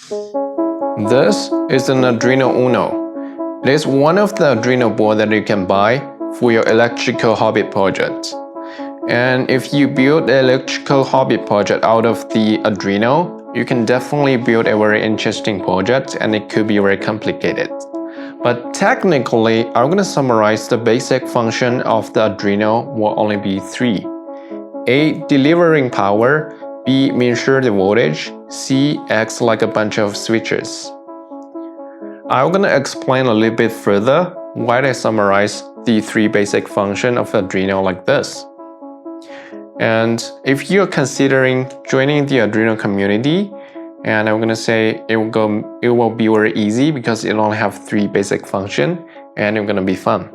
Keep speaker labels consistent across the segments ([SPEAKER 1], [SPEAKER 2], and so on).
[SPEAKER 1] This is an Arduino Uno. It is one of the Arduino board that you can buy for your electrical hobby project. And if you build an electrical hobby project out of the Arduino, you can definitely build a very interesting project, and it could be very complicated. But technically, I'm going to summarize the basic function of the Arduino will only be three. A. Delivering power. B. Measure the voltage. C. Acts like a bunch of switches. I'm going to explain a little bit further why I summarize the three basic functions of Arduino like this. And if you're considering joining the Arduino community, and I'm going to say it will be very easy because it only have three basic functions, and it's going to be fun.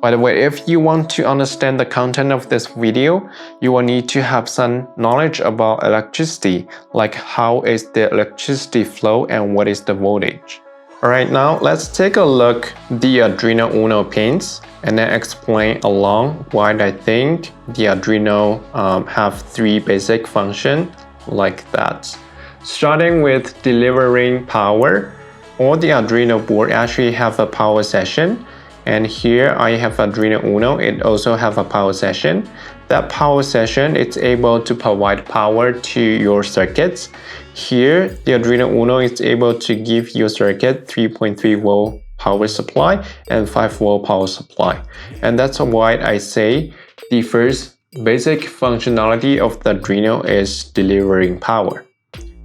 [SPEAKER 1] By the way, if you want to understand the content of this video, you will need to have some knowledge about electricity, like how is the electricity flow and what is the voltage. Alright, now let's take a look at the Arduino Uno pins and then explain along why I think the Arduino have three basic functions like that. Starting with delivering power, all the Arduino board actually have a power session. And here I have Arduino Uno, it also have a power session. That power session is able to provide power to your circuits. Here, the Arduino Uno is able to give your circuit 3.3 volt power supply and 5 volt power supply. And that's why I say the first basic functionality of the Arduino is delivering power.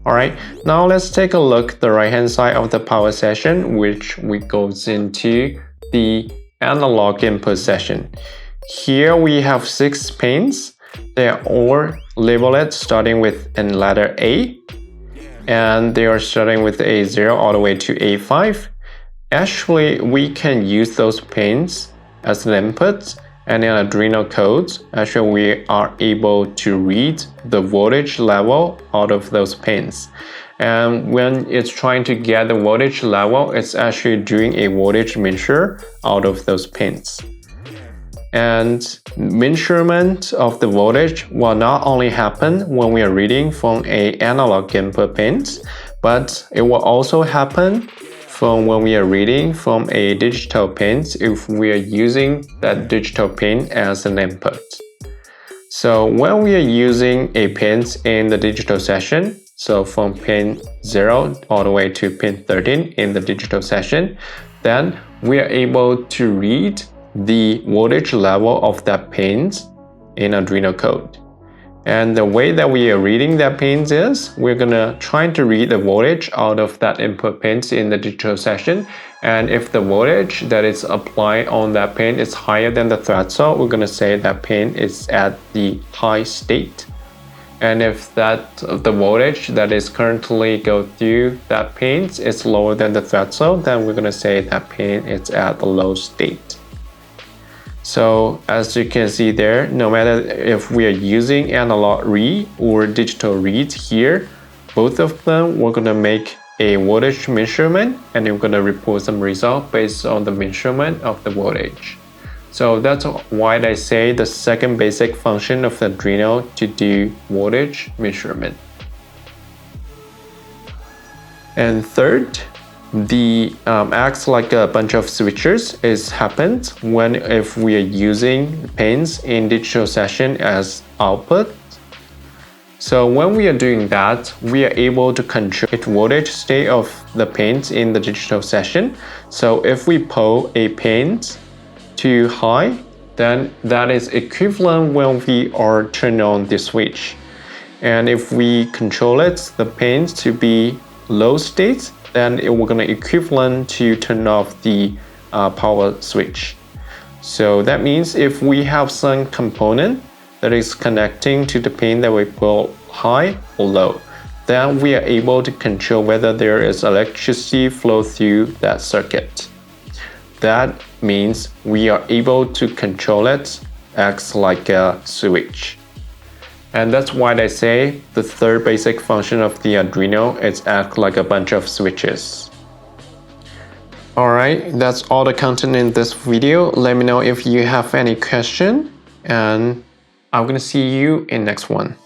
[SPEAKER 1] Alright, now let's take a look at the right hand side of the power session, which goes into the analog input session. Here we have 6 pins. They are all labeled starting with a letter A, and they are starting with A0 all the way to A5. Actually, we can use those pins as an input, and in Arduino code, actually we are able to read the voltage level out of those pins. And when it's trying to get the voltage level, it's actually doing a voltage measure out of those pins. And measurement of the voltage will not only happen when we are reading from an analog input pins, but it will also happen from when we are reading from a digital pins if we are using that digital pin as an input. So when we are using a pins in the digital session, so from pin 0 all the way to pin 13 in the digital session, then we are able to read the voltage level of that pins in Arduino code. And the way that we are reading that pins is we're gonna try to read the voltage out of that input pins in the digital session. And if the voltage that is applied on that pin is higher than the threshold, we're gonna say that pin is at the high state. And if the voltage that is currently go through that pin is lower than the threshold, then we're gonna say that pin is at the low state. So as you can see there, no matter if we are using analog read or digital read here, both of them we're gonna make a voltage measurement, and we're gonna report some result based on the measurement of the voltage. So that's why I say the second basic function of the Arduino to do voltage measurement. And third, the acts like a bunch of switches happens if we are using pins in digital session as output. So when we are doing that, we are able to control the voltage state of the pins in the digital session. So if we pull a pin too high, then that is equivalent when we are turn on the switch. And if we control the pins to be low state, then we're gonna equivalent to turn off the power switch. So that means if we have some component that is connecting to the pin that we pull high or low, then we are able to control whether there is electricity flow through that circuit. That means we are able to control it, acts like a switch. And that's why I say the third basic function of the Arduino is act like a bunch of switches. Alright, that's all the content in this video. Let me know if you have any question, and I'm gonna see you in next one.